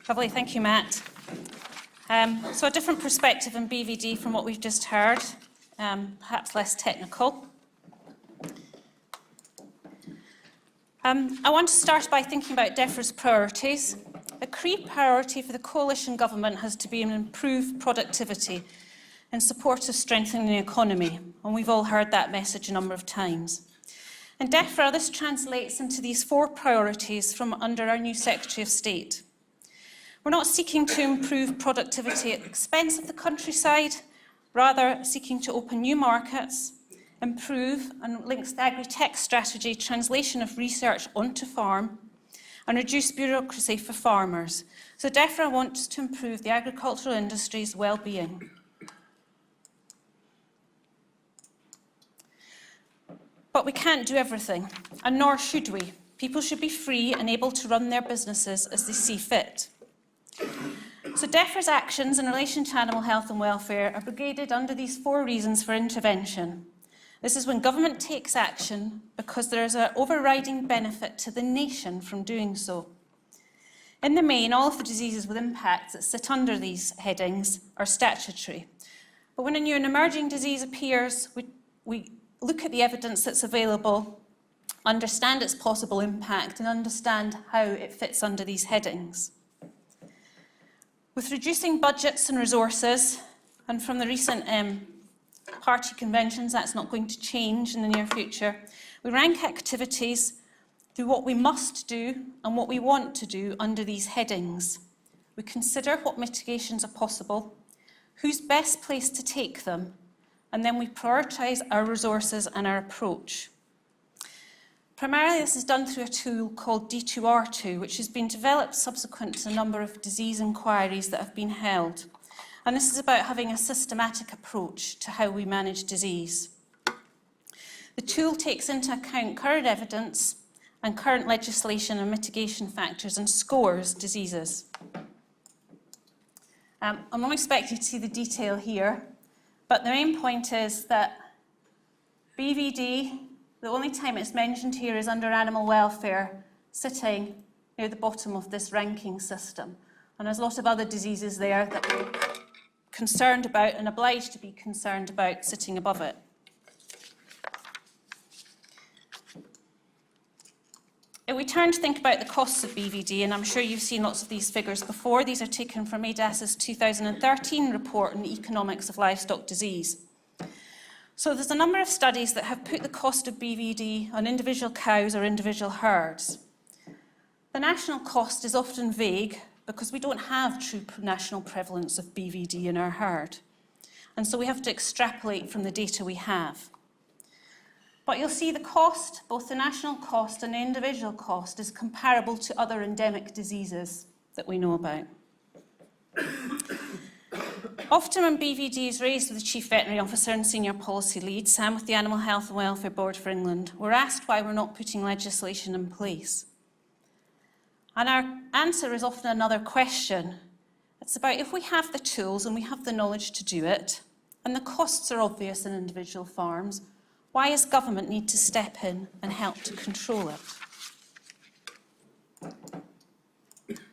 Lovely, thank you, Matt. So a different perspective in BVD from what we've just heard, perhaps less technical. I want to start by thinking about Defra's priorities. A key priority for the coalition government has to be an improved productivity in support of strengthening the economy, and we've all heard that message a number of times. In Defra, this translates into these 4 priorities from under our new Secretary of State. We're not seeking to improve productivity at the expense of the countryside, rather seeking to open new markets, improve and links the agri-tech strategy translation of research onto farm, and reduce bureaucracy for farmers. So Defra wants to improve the agricultural industry's well-being. But we can't do everything, and nor should we. People should be free and able to run their businesses as they see fit. So Defra's actions in relation to animal health and welfare are brigaded under these 4 reasons for intervention. This is when government takes action because there is an overriding benefit to the nation from doing so. In the main, all of the diseases with impacts that sit under these headings are statutory. But when a new and emerging disease appears, we look at the evidence that's available, understand its possible impact, and understand how it fits under these headings. With reducing budgets and resources, and from the recent party conventions, that's not going to change in the near future, we rank activities through what we must do and what we want to do under these headings. We consider what mitigations are possible, who's best placed to take them, and then we prioritise our resources and our approach. Primarily, this is done through a tool called D2R2, which has been developed subsequent to a number of disease inquiries that have been held. And this is about having a systematic approach to how we manage disease. The tool takes into account current evidence and current legislation and mitigation factors and scores diseases. I'm not expecting to see the detail here, but the main point is that BVD, the only time it's mentioned here is under animal welfare, sitting near the bottom of this ranking system. And there's a lot of other diseases there that we're concerned about and obliged to be concerned about sitting above it. If we turn to think about the costs of BVD, and I'm sure you've seen lots of these figures before, these are taken from ADAS's 2013 report on the economics of livestock disease. So there's a number of studies that have put the cost of BVD on individual cows or individual herds. The national cost is often vague because we don't have true national prevalence of BVD in our herd. And so we have to extrapolate from the data we have. But you'll see the cost, both the national cost and the individual cost, is comparable to other endemic diseases that we know about. Often when BVD is raised with the Chief Veterinary Officer and Senior Policy Leads, and with the Animal Health and Welfare Board for England, we're asked why we're not putting legislation in place. And our answer is often another question. It's about if we have the tools and we have the knowledge to do it, and the costs are obvious in individual farms, why does government need to step in and help to control it?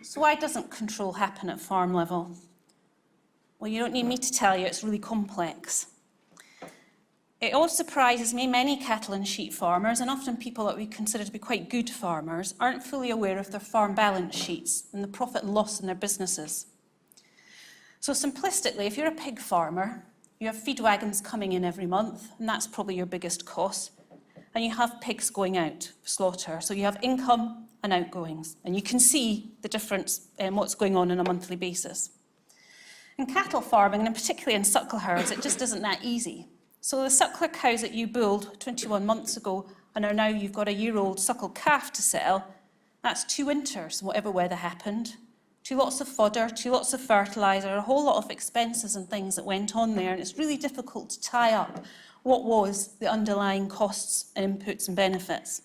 So why doesn't control happen at farm level? Well, you don't need me to tell you, it's really complex. It always surprises me, many cattle and sheep farmers, and often people that we consider to be quite good farmers, aren't fully aware of their farm balance sheets and the profit and loss in their businesses. So simplistically, if you're a pig farmer, you have feed wagons coming in every month, and that's probably your biggest cost, and you have pigs going out for slaughter. So you have income and outgoings, and you can see the difference in what's going on a monthly basis. In cattle farming, and particularly in suckle herds, it just isn't that easy. So the suckler cows that you bulled 21 months ago and are now you've got a year-old suckle calf to sell, that's 2 winters, whatever weather happened. 2 lots of fodder, 2 lots of fertiliser, a whole lot of expenses and things that went on there, and it's really difficult to tie up what was the underlying costs and inputs and benefits.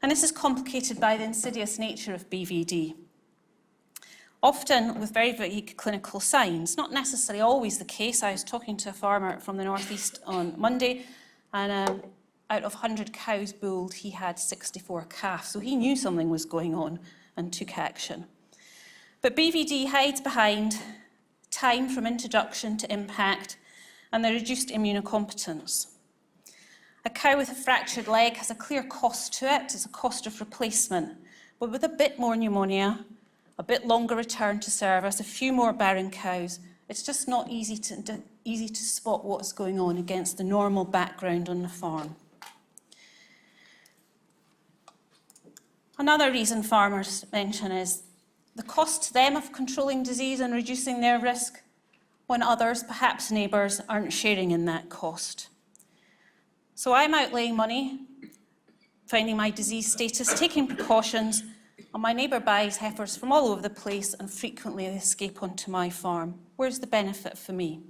And this is complicated by the insidious nature of BVD. Often with very vague clinical signs, not necessarily always the case. I was talking to a farmer from the northeast on Monday, and out of 100 cows bulled, he had 64 calves. So he knew something was going on and took action. But BVD hides behind time from introduction to impact and the reduced immunocompetence. A cow with a fractured leg has a clear cost to it, it's a cost of replacement, but with a bit more pneumonia, a bit longer return to service, a few more barren cows, it's just not easy to spot what's going on against the normal background on the farm. Another reason farmers mention is the cost to them of controlling disease and reducing their risk when others, perhaps neighbours, aren't sharing in that cost. So I'm outlaying money, finding my disease status, taking precautions, and my neighbour buys heifers from all over the place and frequently they escape onto my farm. Where's the benefit for me?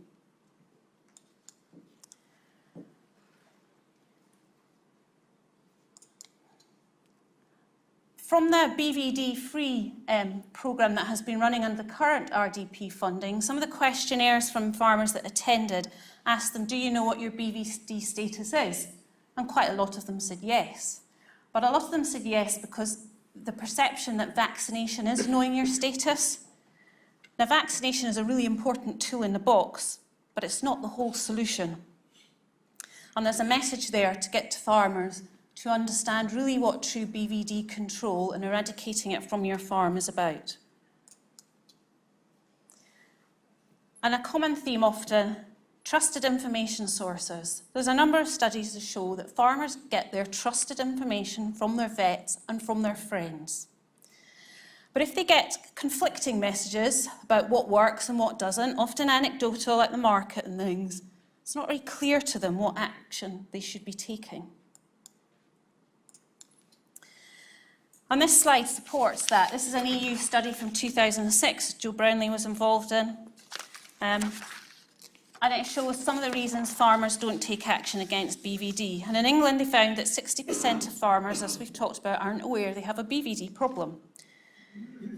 From the BVD-free programme that has been running under the current RDP funding, some of the questionnaires from farmers that attended asked them, do you know what your BVD status is? And quite a lot of them said yes. But a lot of them said yes because the perception that vaccination is knowing your status. Now, vaccination is a really important tool in the box, but it's not the whole solution. And there's a message there to get to farmers to understand really what true BVD control and eradicating it from your farm is about. And a common theme often, trusted information sources. There's a number of studies that show that farmers get their trusted information from their vets and from their friends. But if they get conflicting messages about what works and what doesn't, often anecdotal like the market and things, it's not really clear to them what action they should be taking. And this slide supports that. This is an EU study from 2006 Joe Brownlee was involved in. And it shows some of the reasons farmers don't take action against BVD. And in England, they found that 60% of farmers, as we've talked about, aren't aware they have a BVD problem.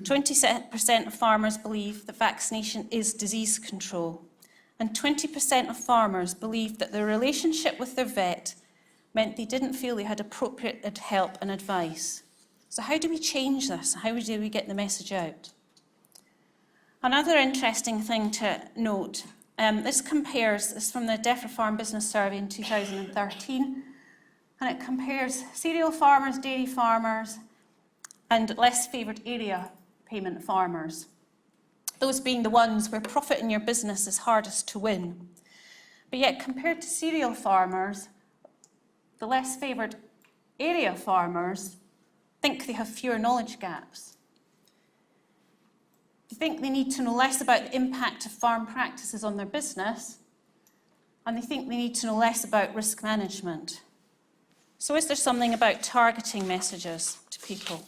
20% of farmers believe that vaccination is disease control. And 20% of farmers believe that their relationship with their vet meant they didn't feel they had appropriate help and advice. So how do we change this? How do we get the message out? Another interesting thing to note, this is from the Defra Farm Business Survey in 2013, and it compares cereal farmers, dairy farmers, and less favoured area payment farmers. Those being the ones where profit in your business is hardest to win. But yet, compared to cereal farmers, the less favoured area farmers think they have fewer knowledge gaps. They think they need to know less about the impact of farm practices on their business, and they think they need to know less about risk management. So is there something about targeting messages to people?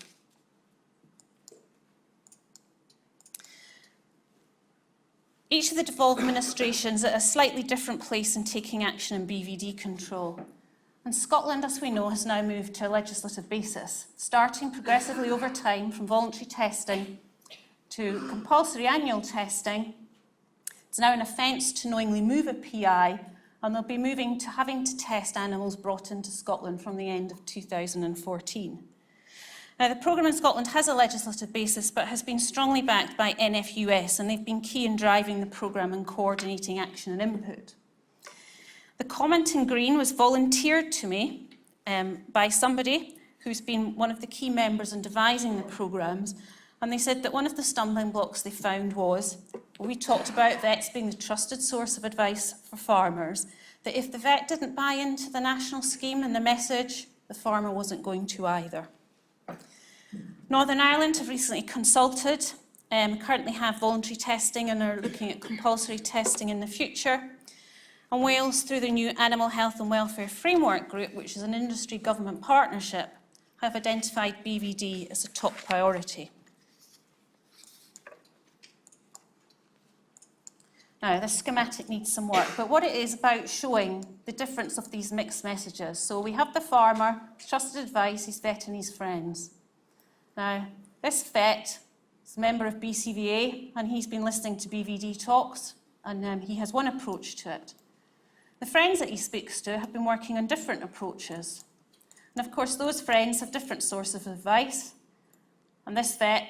Each of the devolved administrations at a slightly different place in taking action in BVD control. And Scotland, as we know, has now moved to a legislative basis, starting progressively over time from voluntary testing to compulsory annual testing. It's now an offence to knowingly move a PI, and they'll be moving to having to test animals brought into Scotland from the end of 2014. Now, the programme in Scotland has a legislative basis, but has been strongly backed by NFUS, and they've been key in driving the programme and coordinating action and input. The comment in green was volunteered to me by somebody who's been one of the key members in devising the programmes, and they said that one of the stumbling blocks they found was, we talked about vets being the trusted source of advice for farmers, that if the vet didn't buy into the national scheme and the message, the farmer wasn't going to either. Northern Ireland have recently consulted, currently have voluntary testing and are looking at compulsory testing in the future. And Wales, through the new Animal Health and Welfare Framework Group, which is an industry-government partnership, have identified BVD as a top priority. Now, this schematic needs some work, but what it is about showing the difference of these mixed messages. So we have the farmer, trusted advice, his vet and his friends. Now, this vet is a member of BCVA, and he's been listening to BVD talks, and he has one approach to it. The friends that he speaks to have been working on different approaches. And of course, those friends have different sources of advice. And this vet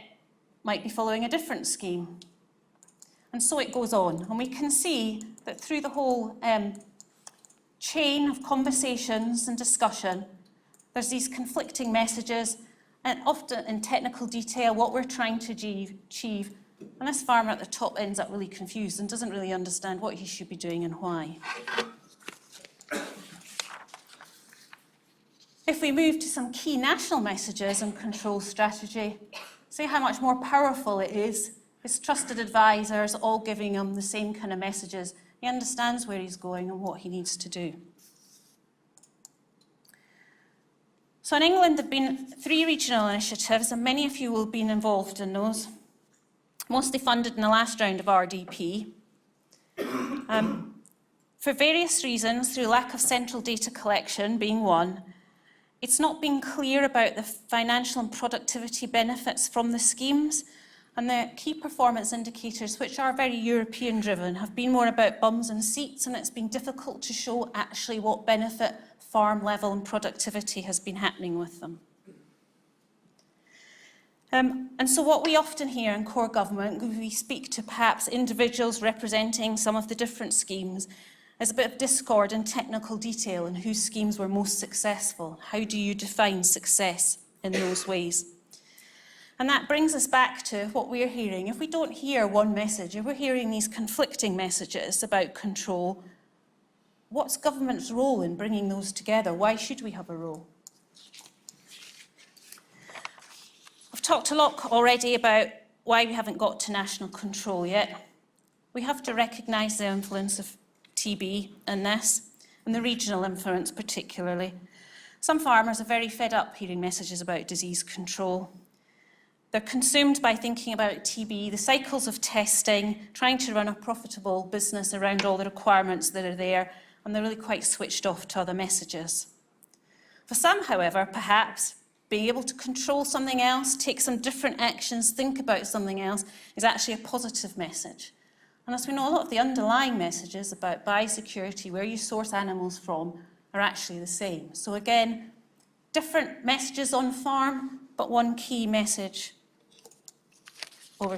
might be following a different scheme. And so it goes on. And we can see that through the whole chain of conversations and discussion, there's these conflicting messages, and often in technical detail, what we're trying to achieve. And this farmer at the top ends up really confused and doesn't really understand what he should be doing and why. If we move to some key national messages and control strategy, see how much more powerful it is. His trusted advisors all giving him the same kind of messages. He understands where he's going and what he needs to do. So in England, there have been 3 regional initiatives, and many of you will have been involved in those, mostly funded in the last round of RDP. For various reasons, through lack of central data collection being one, it's not been clear about the financial and productivity benefits from the schemes, and the key performance indicators, which are very European driven, have been more about bums and seats, and it's been difficult to show actually what benefit, farm level and productivity has been happening with them. And so what we often hear in core government, when we speak to perhaps individuals representing some of the different schemes, is a bit of discord in technical detail and whose schemes were most successful. How do you define success in those ways? And that brings us back to what we're hearing. If we don't hear one message, if we're hearing these conflicting messages about control, what's government's role in bringing those together? Why should we have a role? I've talked a lot already about why we haven't got to national control yet. We have to recognise the influence of TB in this, and the regional influence particularly. Some farmers are very fed up hearing messages about disease control. They're consumed by thinking about TB, the cycles of testing, trying to run a profitable business around all the requirements that are there, and they're really quite switched off to other messages. For some, however, perhaps being able to control something else, take some different actions, think about something else, is actually a positive message. And as we know, a lot of the underlying messages about biosecurity, where you source animals from, are actually the same. So again, different messages on farm, but one key message over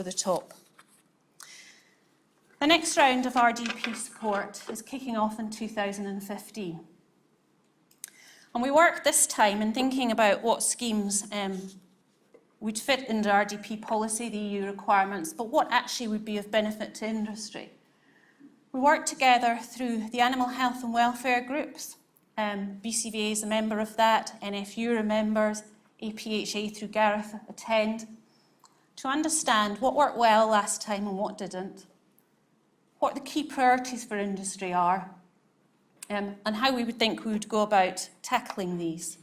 the top. The next round of RDP support is kicking off in 2015. And we worked this time in thinking about what schemes would fit into RDP policy, the EU requirements, but what actually would be of benefit to industry. We worked together through the animal health and welfare groups. BCVA is a member of that, NFU are members, APHA through Gareth attend, to understand what worked well last time and what didn't, what the key priorities for industry are, and how we would think we would go about tackling these.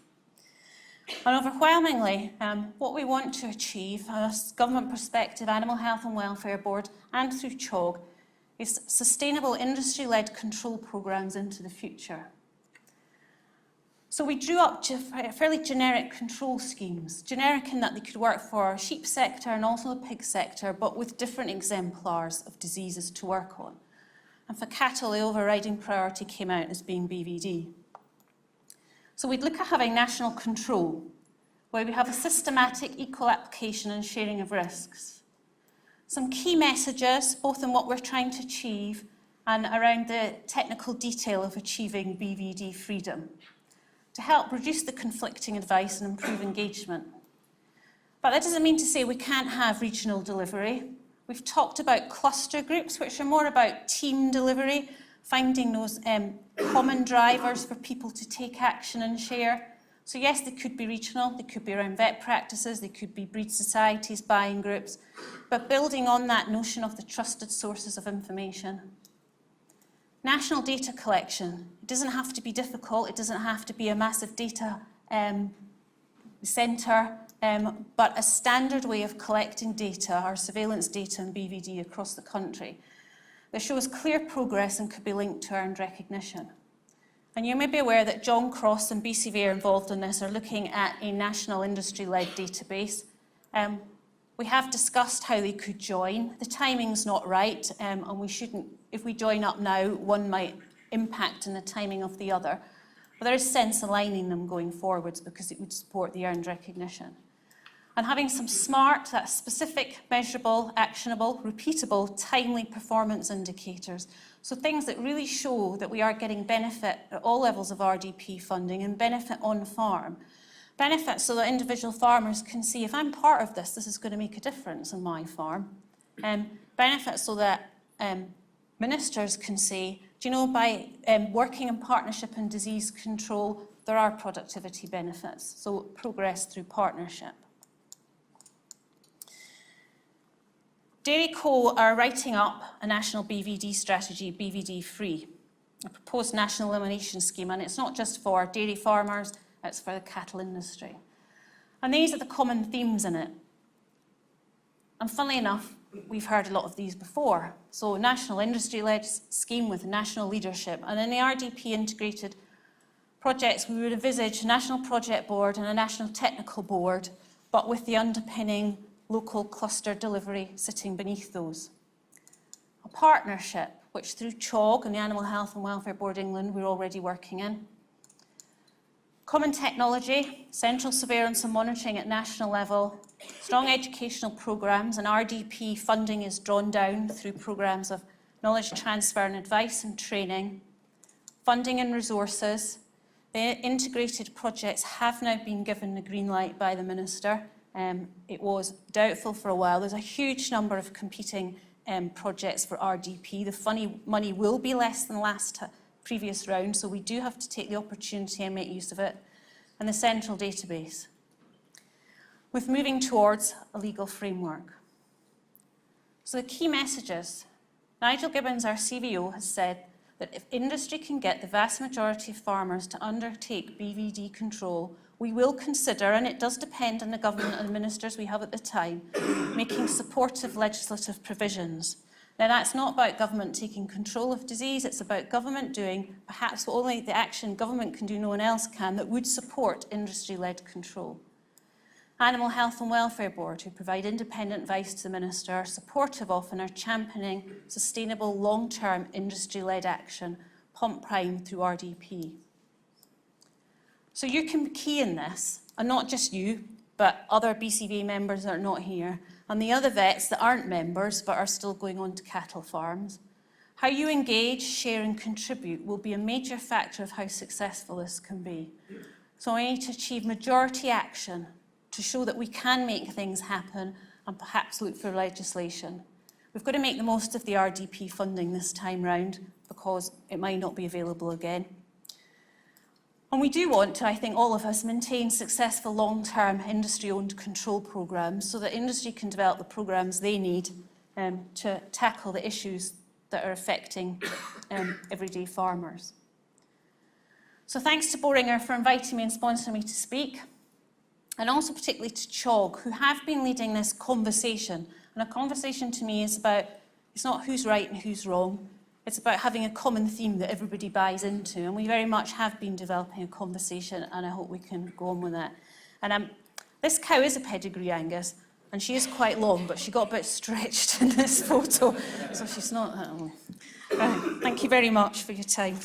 And overwhelmingly, what we want to achieve, as government perspective, Animal Health and Welfare Board, and through CHOG, is sustainable industry-led control programmes into the future. So we drew up fairly generic control schemes, generic in that they could work for our sheep sector and also the pig sector, but with different exemplars of diseases to work on. And for cattle, the overriding priority came out as being BVD. So we'd look at having national control, where we have a systematic equal application and sharing of risks. Some key messages, both in what we're trying to achieve and around the technical detail of achieving BVD freedom, to help reduce the conflicting advice and improve engagement. But that doesn't mean to say we can't have regional delivery. We've talked about cluster groups, which are more about team delivery, finding those common drivers for people to take action and share. So yes, they could be regional, they could be around vet practices, they could be breed societies, buying groups, but building on that notion of the trusted sources of information. National data collection. It doesn't have to be difficult, it doesn't have to be a massive data centre, but a standard way of collecting data, our surveillance data and BVD across the country, that shows clear progress and could be linked to earned recognition. And you may be aware that John Cross and BCVA are involved in this, are looking at a national industry-led database. We have discussed how they could join. The timing's not right, and we shouldn't, if we join up now, one might impact on the timing of the other. But there is sense aligning them going forwards because it would support the earned recognition. and having some smart, that's specific, measurable, actionable, repeatable, timely performance indicators. So things that really show that we are getting benefit at all levels of RDP funding and benefit on farm. Benefit so that individual farmers can see, if I'm part of this, this is going to make a difference on my farm. Benefit so that ministers can say, do you know, by working in partnership and disease control, there are productivity benefits. So progress through partnership. Dairy Co are writing up a national BVD strategy, BVD free, a proposed national elimination scheme, and it's not just for dairy farmers, it's for the cattle industry. And these are the common themes in it. And funnily enough, we've heard a lot of these before. So national industry-led scheme with national leadership, and in the RDP integrated projects, we would envisage a national project board and a national technical board, but with the underpinning local cluster delivery sitting beneath those. A partnership, which through CHOG and the Animal Health and Welfare Board England, we're already working in. Common technology, central surveillance and monitoring at national level, strong educational programmes, and RDP funding is drawn down through programmes of knowledge transfer and advice and training, funding and resources. The integrated projects have now been given the green light by the Minister. It was doubtful for a while. There's a huge number of competing projects for RDP. The money will be less than last previous round, so we do have to take the opportunity and make use of it. And the central database, with moving towards a legal framework. So the key messages. Nigel Gibbons, our CVO, has said that if industry can get the vast majority of farmers to undertake BVD control, we will consider, and it does depend on the government and the ministers we have at the time, making supportive legislative provisions. Now, that's not about government taking control of disease, it's about government doing perhaps only the action government can do, no one else can, that would support industry-led control. Animal Health and Welfare Board, who provide independent advice to the Minister, are supportive of and are championing sustainable long-term industry-led action, pump prime through RDP. So you can be key in this, and not just you, but other BCVA members that are not here, and the other vets that aren't members but are still going on to cattle farms. How you engage, share and contribute will be a major factor of how successful this can be. So we need to achieve majority action to show that we can make things happen and perhaps look for legislation. We've got to make the most of the RDP funding this time round because it might not be available again. And we do want to, I think all of us, maintain successful long-term industry-owned control programmes so that industry can develop the programmes they need to tackle the issues that are affecting everyday farmers. So thanks to Boehringer for inviting me and sponsoring me to speak, and also particularly to CHOG, who have been leading this conversation. And a conversation to me is about, it's not who's right and who's wrong, it's about having a common theme that everybody buys into, and we very much have been developing a conversation, and I hope we can go on with that. And this cow is a pedigree Angus, and she is quite long, but she got a bit stretched in this photo, so she's not that long. Thank you very much for your time.